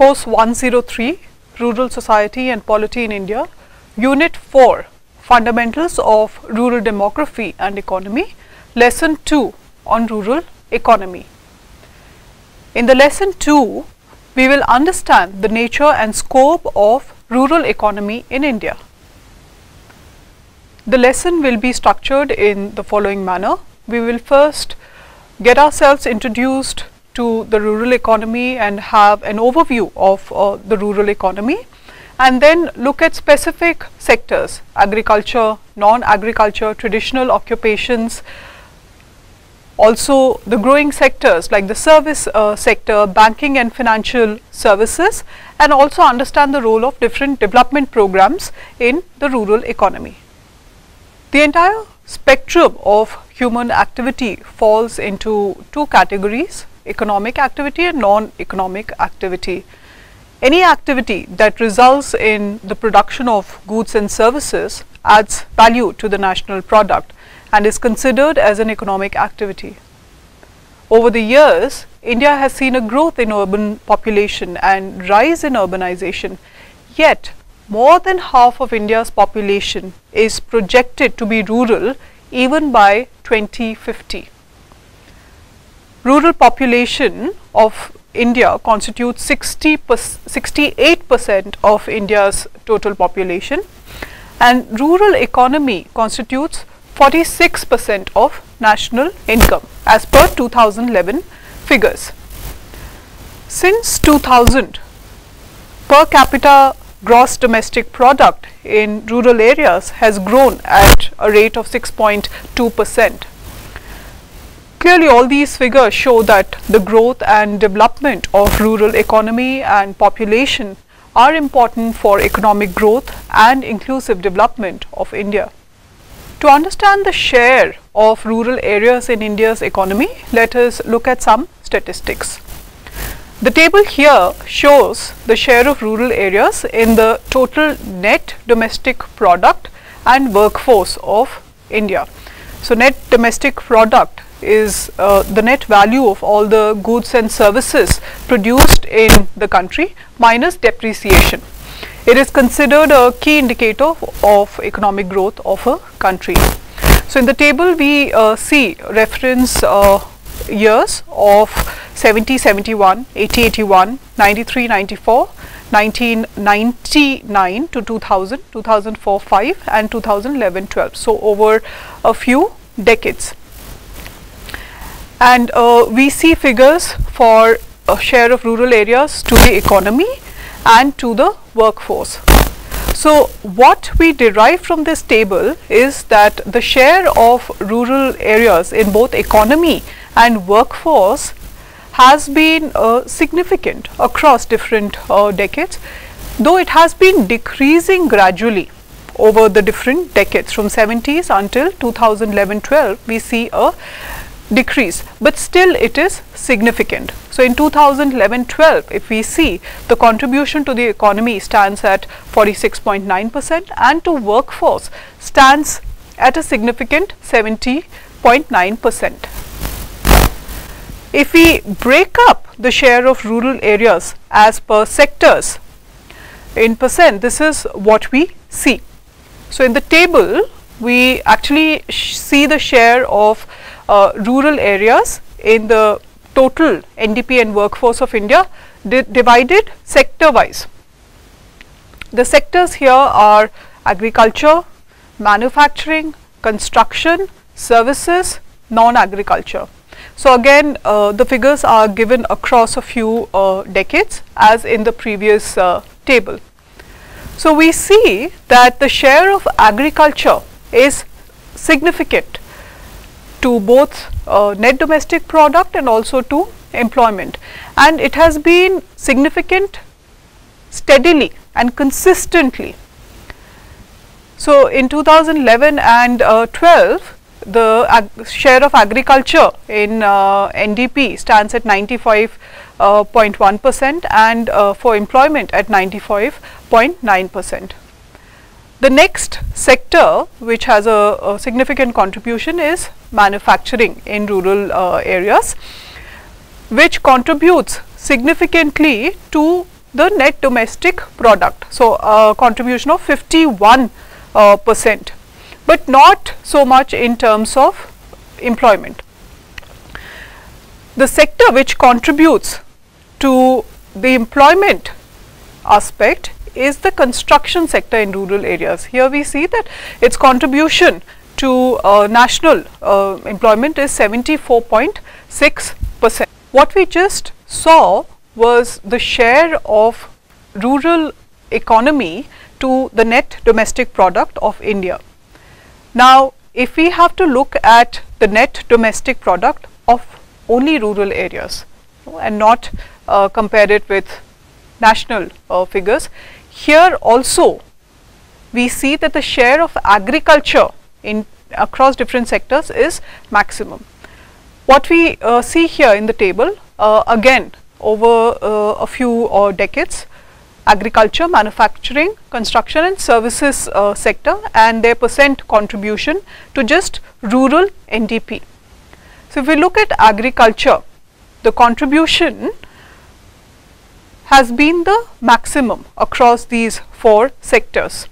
Post 103, Rural Society and Polity in India, Unit 4, Fundamentals of Rural Demography and Economy, Lesson 2 on Rural Economy. In the Lesson 2, we will understand the nature and scope of rural economy in India. The lesson will be structured in the following manner. We will first get ourselves introduced to the rural economy and have an overview of the rural economy, and then look at specific sectors: agriculture, non-agriculture, traditional occupations, also the growing sectors like the service sector, banking and financial services, and also understand the role of different development programs in the rural economy. The entire spectrum of human activity falls into two categories: economic activity and non-economic activity. Any activity that results in the production of goods and services adds value to the national product and is considered as an economic activity. Over the years, India has seen a growth in urban population and rise in urbanization, yet more than half of India's population is projected to be rural even by 2050. Rural population of India constitutes 68% of India's total population, and rural economy constitutes 46% of national income as per 2011 figures. Since 2000, per capita gross domestic product in rural areas has grown at a rate of 6.2%. Clearly, all these figures show that the growth and development of rural economy and population are important for economic growth and inclusive development of India. To understand the share of rural areas in India's economy, let us look at some statistics. The table here shows the share of rural areas in the total net domestic product and workforce of India. So, net domestic product is the net value of all the goods and services produced in the country minus depreciation. It is considered a key indicator of economic growth of a country. So, in the table we see reference years of 70-71, 80-81, 93-94, 1999 to 2000, 2004-5 and 2011-12. So, over a few decades. And we see figures for a share of rural areas to the economy and to the workforce. So, what we derive from this table is that the share of rural areas in both economy and workforce has been significant across different decades, though it has been decreasing gradually over the different decades. From 70s until 2011-12, we see a decrease, but still it is significant. So, in 2011-12, if we see, the contribution to the economy stands at 46.9% and to workforce stands at a significant 70.9%. If we break up the share of rural areas as per sectors in percent, this is what we see. So, in the table we actually see the share of rural areas in the total NDP and workforce of India divided sector wise. The sectors here are agriculture, manufacturing, construction, services, non-agriculture. So, again the figures are given across a few decades as in the previous table. So, we see that the share of agriculture is significant to both net domestic product and also to employment, and it has been significant steadily and consistently. So, in 2011 and 12, the share of agriculture in NDP stands at 95.1% and for employment at 95.9%. The next sector which has a significant contribution is manufacturing in rural areas, which contributes significantly to the net domestic product. So, contribution of 51%, but not so much in terms of employment. The sector which contributes to the employment aspect is the construction sector in rural areas. Here we see that its contribution to national employment is 74.6%. What we just saw was the share of rural economy to the net domestic product of India. Now, if we have to look at the net domestic product of only rural areas and not compare it with national figures, here also we see that the share of agriculture in across different sectors is maximum. What we see here in the table, again over a few decades, agriculture, manufacturing, construction and services sector and their percent contribution to just rural NDP. So, if we look at agriculture, the contribution has been the maximum across these four sectors,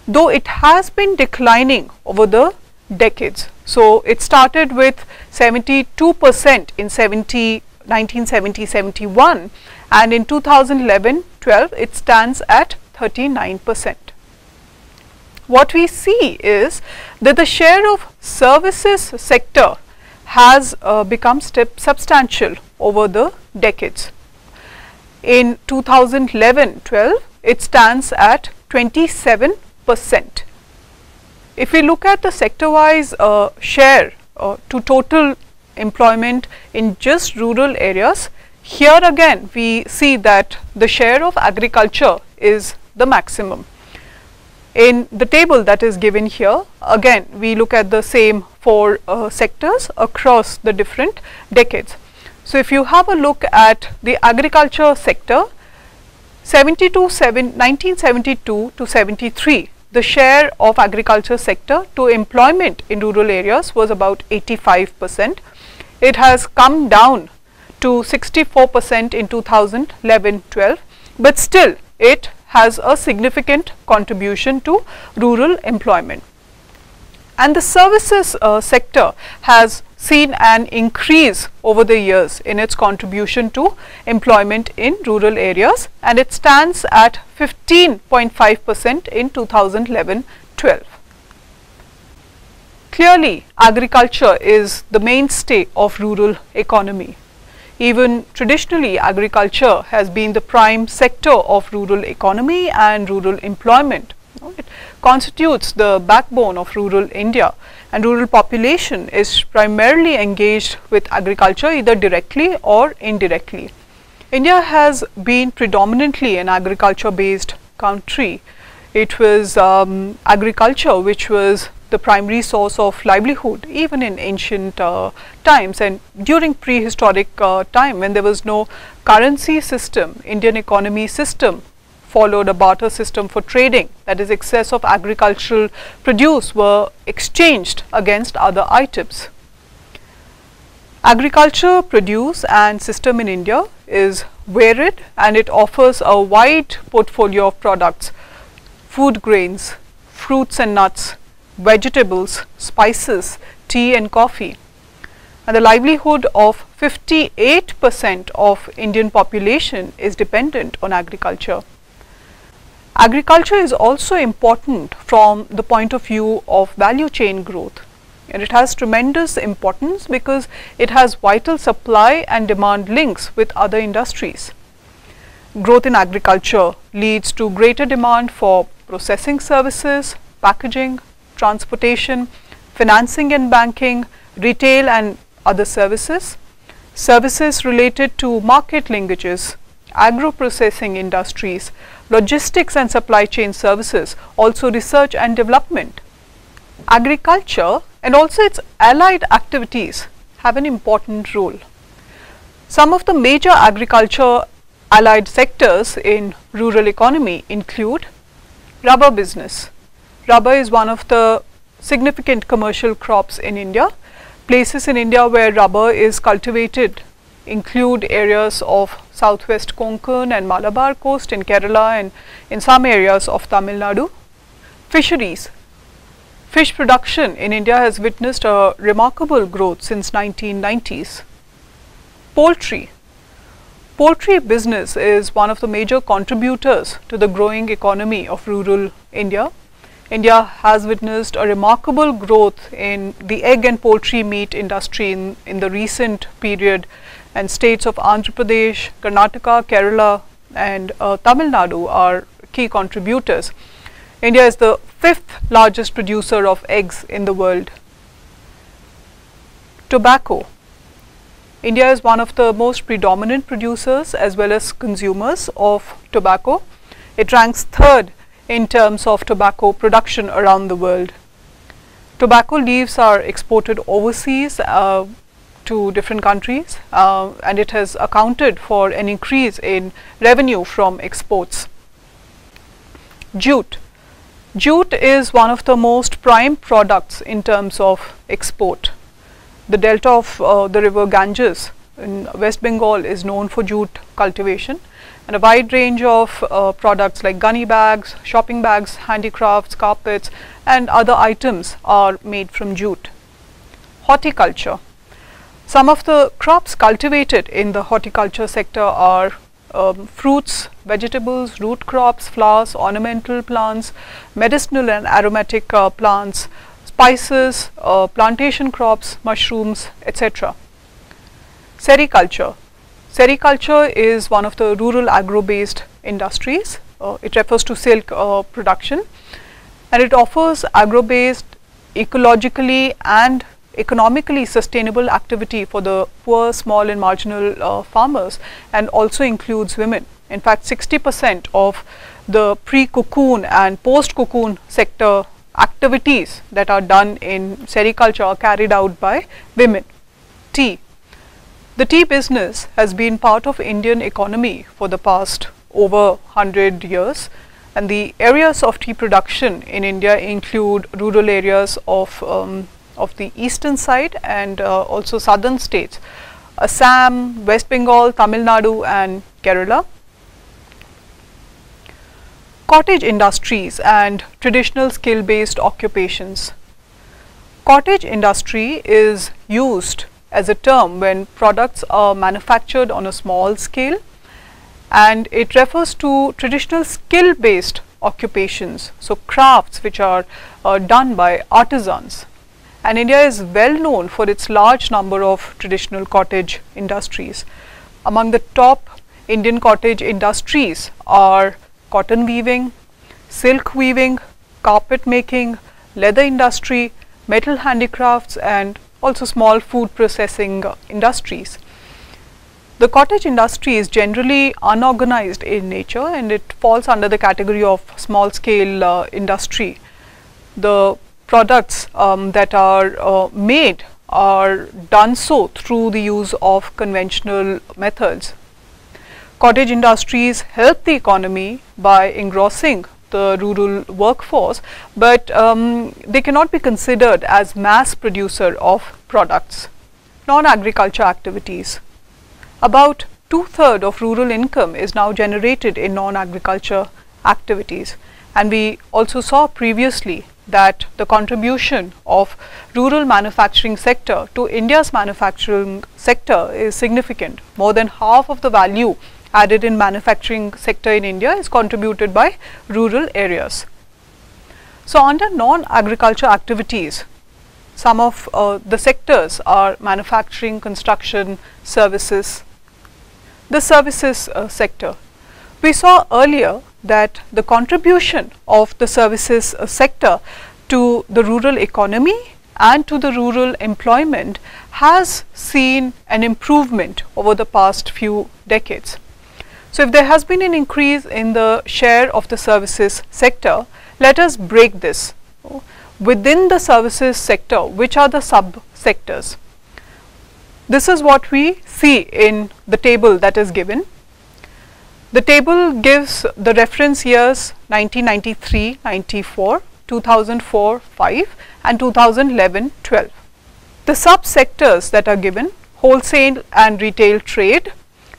though it has been declining over the decades. So, it started with 72% in 1970-71 and in 2011-12 it stands at 39%. What we see is that the share of services sector has become substantial over the decades. In 2011-12 it stands at 27%. If we look at the sector wise share to total employment in just rural areas, here again we see that the share of agriculture is the maximum. In the table that is given here, again we look at the same four sectors across the different decades. So, if you have a look at the agriculture sector, 1972 to 73, the share of agriculture sector to employment in rural areas was about 85%. It has come down to 64% in 2011-12, but still it has a significant contribution to rural employment. And the services sector has seen an increase over the years in its contribution to employment in rural areas, and it stands at 15.5% in 2011-12. Clearly, agriculture is the mainstay of rural economy. Even traditionally, agriculture has been the prime sector of rural economy and rural employment. It constitutes the backbone of rural India, and rural population is primarily engaged with agriculture either directly or indirectly. India has been predominantly an agriculture based country. It was agriculture which was the primary source of livelihood even in ancient times, and during prehistoric time when there was no currency system, Indian economy system followed a barter system for trading, that is, excess of agricultural produce were exchanged against other items. Agriculture produce and system in India is varied and it offers a wide portfolio of products: food grains, fruits and nuts, vegetables, spices, tea and coffee. And the livelihood of 58% of Indian population is dependent on agriculture. Agriculture is also important from the point of view of value chain growth, and it has tremendous importance because it has vital supply and demand links with other industries. Growth in agriculture leads to greater demand for processing services, packaging, transportation, financing and banking, retail and other services, services related to market linkages, agro-processing industries, logistics and supply chain services, also research and development. Agriculture and also its allied activities have an important role. Some of the major agriculture allied sectors in rural economy include rubber business. Rubber is one of the significant commercial crops in India. Places in India where rubber is cultivated include areas of southwest Konkan and Malabar coast in Kerala and in some areas of Tamil Nadu. Fisheries. Fish production in India has witnessed a remarkable growth since 1990s. Poultry. Poultry business is one of the major contributors to the growing economy of rural India. India has witnessed a remarkable growth in the egg and poultry meat industry in the recent period, and states of Andhra Pradesh, Karnataka, Kerala and Tamil Nadu are key contributors. India is the 5th largest producer of eggs in the world. Tobacco. India is one of the most predominant producers as well as consumers of tobacco. It ranks 3rd in terms of tobacco production around the world. Tobacco leaves are exported overseas to different countries and it has accounted for an increase in revenue from exports. Jute. Jute is one of the most prime products in terms of export. The delta of the river Ganges in West Bengal is known for jute cultivation, and a wide range of products like gunny bags, shopping bags, handicrafts, carpets and other items are made from jute. Horticulture. Some of the crops cultivated in the horticulture sector are fruits, vegetables, root crops, flowers, ornamental plants, medicinal and aromatic plants, spices, plantation crops, mushrooms, etc. Sericulture. Sericulture is one of the rural agro-based industries. It refers to silk production, and it offers agro-based, ecologically and economically sustainable activity for the poor, small and marginal farmers, and also includes women. In fact, 60% of the pre-cocoon and post-cocoon sector activities that are done in sericulture are carried out by women. Tea. The tea business has been part of Indian economy for the past over 100 years, and the areas of tea production in India include rural areas of the eastern side and also southern states, Assam, West Bengal, Tamil Nadu and Kerala. Cottage industries and traditional skill-based occupations. Cottage industry is used as a term when products are manufactured on a small scale, and it refers to traditional skill-based occupations, so crafts which are done by artisans. And India is well known for its large number of traditional cottage industries. Among the top Indian cottage industries are cotton weaving, silk weaving, carpet making, leather industry, metal handicrafts and also small food processing industries. The cottage industry is generally unorganized in nature and it falls under the category of small scale industry. The products that are made are done so through the use of conventional methods. Cottage industries help the economy by engrossing the rural workforce, but they cannot be considered as mass producer of products. Non-agriculture activities. About 2/3 of rural income is now generated in non-agriculture activities, and we also saw previously that the contribution of rural manufacturing sector to India's manufacturing sector is significant. More than half of the value added in manufacturing sector in India is contributed by rural areas. So under non-agriculture activities, some of the sectors are manufacturing, construction, services. The services sector. We saw earlier that the contribution of the services sector to the rural economy and to the rural employment has seen an improvement over the past few decades. So if there has been an increase in the share of the services sector, let us break this. Within the services sector, which are the sub-sectors? This is what we see in the table that is given. The table gives the reference years 1993, 94, 2004, 5 and 2011, 12. The sub-sectors that are given: wholesale and retail trade,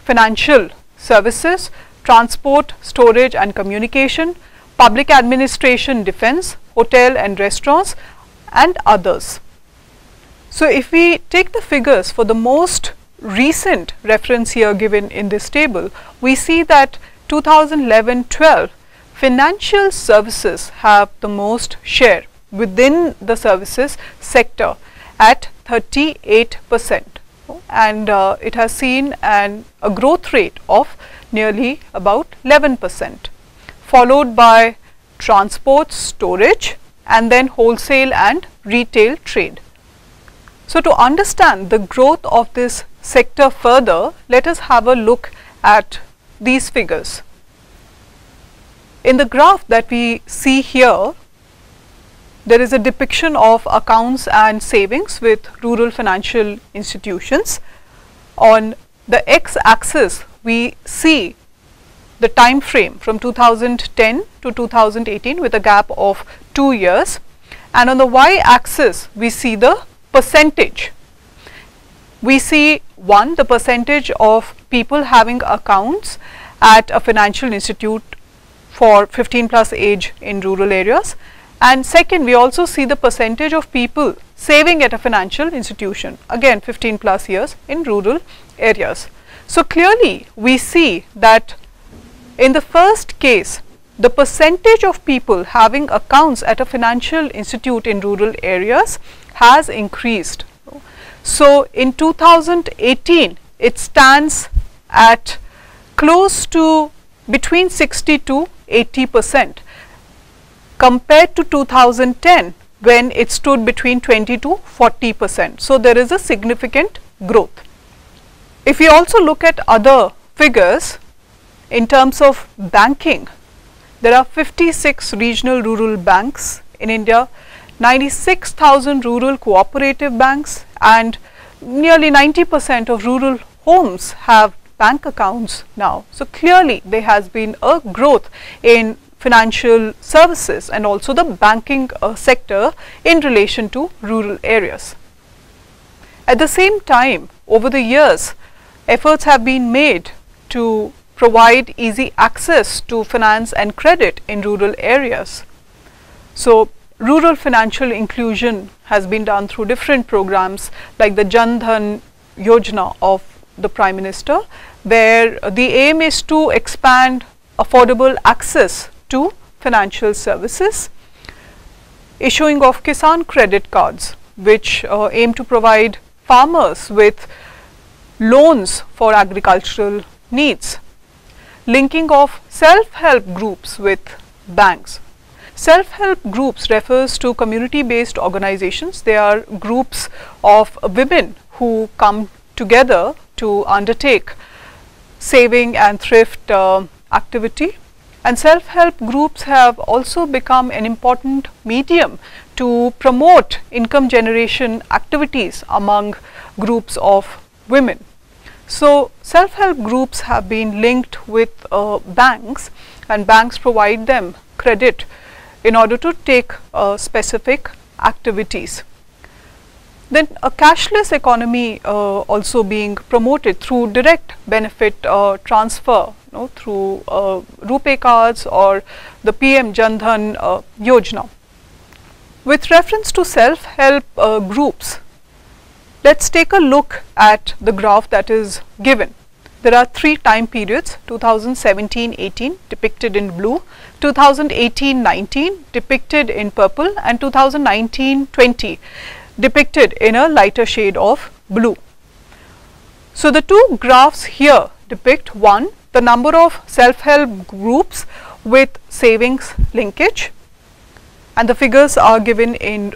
financial services, transport, storage and communication, public administration, defense, hotel and restaurants, and others. So if we take the figures for the most recent reference here given in this table, we see that 2011-12 financial services have the most share within the services sector at 38%, and it has seen a growth rate of nearly about 11%, followed by transport, storage, and then wholesale and retail trade. So to understand the growth of this sector further, let us have a look at these figures. In the graph that we see here, there is a depiction of accounts and savings with rural financial institutions. On the x-axis, we see the time frame from 2010 to 2018 with a gap of 2 years, and on the y-axis, we see the percentage. We see the percentage of people having accounts at a financial institute for 15 plus age in rural areas, and second, we also see the percentage of people saving at a financial institution, again 15 plus years in rural areas. So clearly we see that in the first case, the percentage of people having accounts at a financial institute in rural areas has increased. So in 2018, it stands at close to between 60 to 80% compared to 2010, when it stood between 20 to 40%. So there is a significant growth. If we also look at other figures in terms of banking, there are 56 regional rural banks in India, 96,000 rural cooperative banks, and nearly 90% of rural homes have bank accounts now. So clearly there has been a growth in financial services and also the banking sector in relation to rural areas. At the same time, over the years, efforts have been made to provide easy access to finance and credit in rural areas. So rural financial inclusion has been done through different programs like the Jan Dhan Yojana of the Prime Minister, where the aim is to expand affordable access to financial services, issuing of Kisan credit cards, which aim to provide farmers with loans for agricultural needs, linking of self-help groups with banks. Self-help groups refers to community-based organizations. They are groups of women who come together to undertake saving and thrift activity. And self-help groups have also become an important medium to promote income generation activities among groups of women. So self-help groups have been linked with banks, and banks provide them credit in order to take specific activities. Then a cashless economy also being promoted through direct benefit transfer, through RuPay cards or the PM Jan Dhan Yojana. With reference to self-help groups, let's take a look at the graph that is given. There are 3 time periods: 2017-18 depicted in blue, 2018-19 depicted in purple, and 2019-20 depicted in a lighter shade of blue. So the two graphs here depict, one, the number of self-help groups with savings linkage, and the figures are given in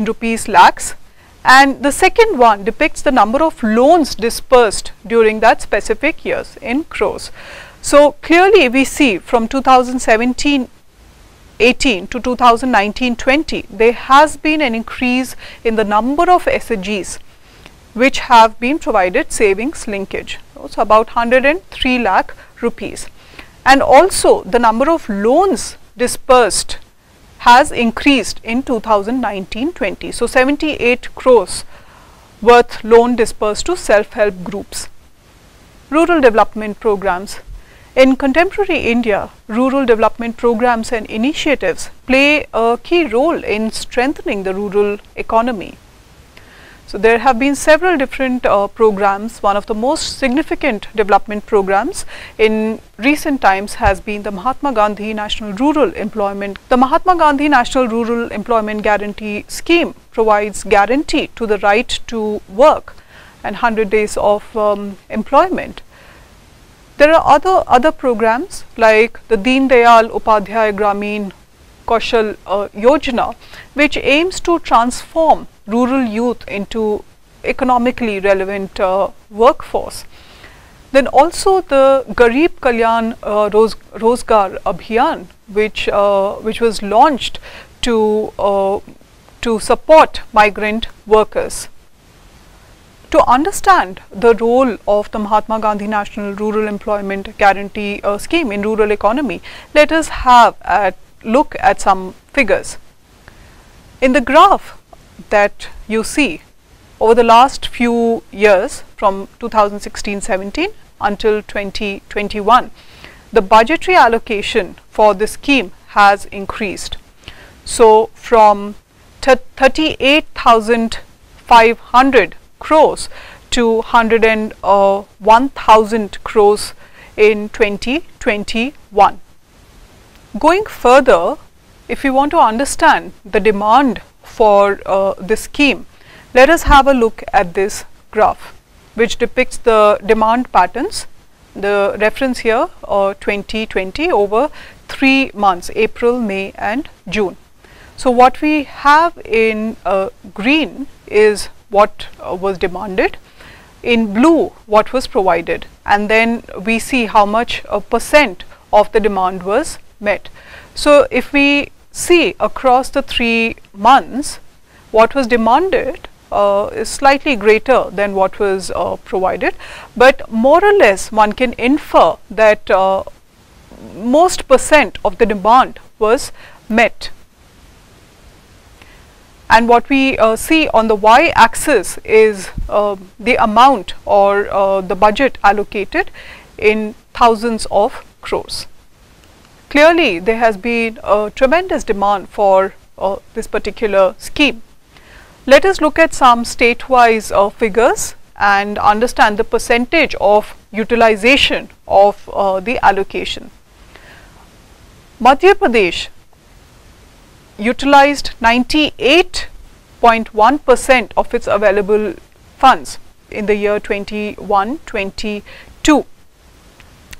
rupees lakhs, and the second one depicts the number of loans dispersed during that specific years in crores. So clearly we see from 2017-18 to 2019-20, there has been an increase in the number of SHGs which have been provided savings linkage. So about 103 lakh rupees. And also the number of loans dispersed has increased in 2019-20. So 78 crores worth loan dispersed to self-help groups. Rural development programs. In contemporary India, rural development programs and initiatives play a key role in strengthening the rural economy. So there have been several different programs. One of the most significant development programs in recent times has been the Mahatma Gandhi National Rural Employment. The Mahatma Gandhi National Rural Employment Guarantee Scheme provides guarantee to the right to work and 100 days of employment. There are other programs like the Deen Dayal Upadhyay Gramin Kaushal Yojana, which aims to transform rural youth into economically relevant workforce. Then also the Garib Kalyan Rozgar Abhiyan, which was launched to support migrant workers. To understand the role of the Mahatma Gandhi National Rural Employment Guarantee Scheme in rural economy, let us have a look at some figures. In the graph that you see, over the last few years from 2016-17 until 2021, the budgetary allocation for the scheme has increased. So from 38,500 crores to 101,000 crores in 2021. Going further, if you want to understand the demand for this scheme, let us have a look at this graph, which depicts the demand patterns. The reference here 2020 over 3 months, April, May and June. So what we have in green is what was demanded, in blue what was provided, and then we see how much percent of the demand was met. So if we see across the 3 months, what was demanded is slightly greater than what was provided, but more or less one can infer that most percent of the demand was met. And what we see on the y-axis is the amount or the budget allocated in thousands of crores. Clearly, there has been a tremendous demand for this particular scheme. Let us look at some state-wise figures and understand the percentage of utilization of the allocation. Madhya Pradesh utilized 98.1% of its available funds in the year 21-22.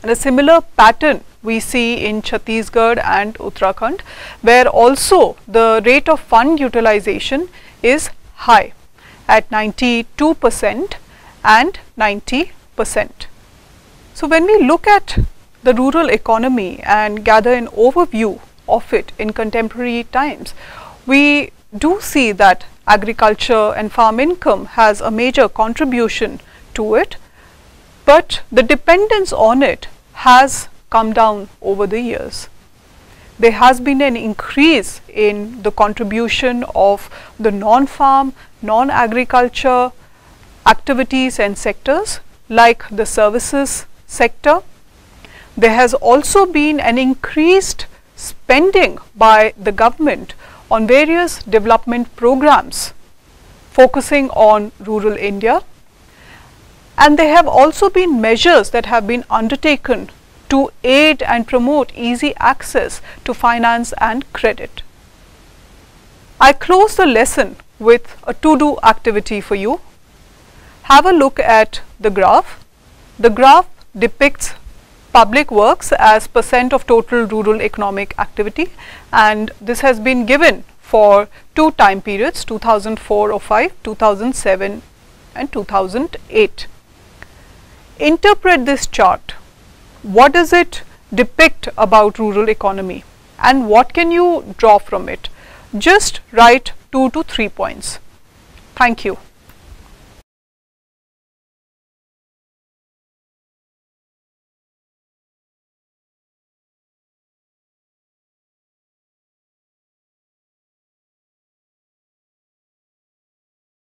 And a similar pattern we see in Chhattisgarh and Uttarakhand, where also the rate of fund utilization is high at 92% and 90%. So when we look at the rural economy and gather an overview of it in contemporary times, we do see that agriculture and farm income has a major contribution to it, but the dependence on it has come down over the years. There has been an increase in the contribution of the non-farm, non-agriculture activities and sectors like the services sector. There has also been an increased spending by the government on various development programs focusing on rural India, and there have also been measures that have been undertaken to aid and promote easy access to finance and credit. I close the lesson with a to-do activity for you. Have a look at the graph. The graph depicts public works as percent of total rural economic activity, and this has been given for 2 time periods, 2004-05, 2007 and 2008. Interpret this chart. What does it depict about rural economy and what can you draw from it? Just write 2 to 3 points. Thank you.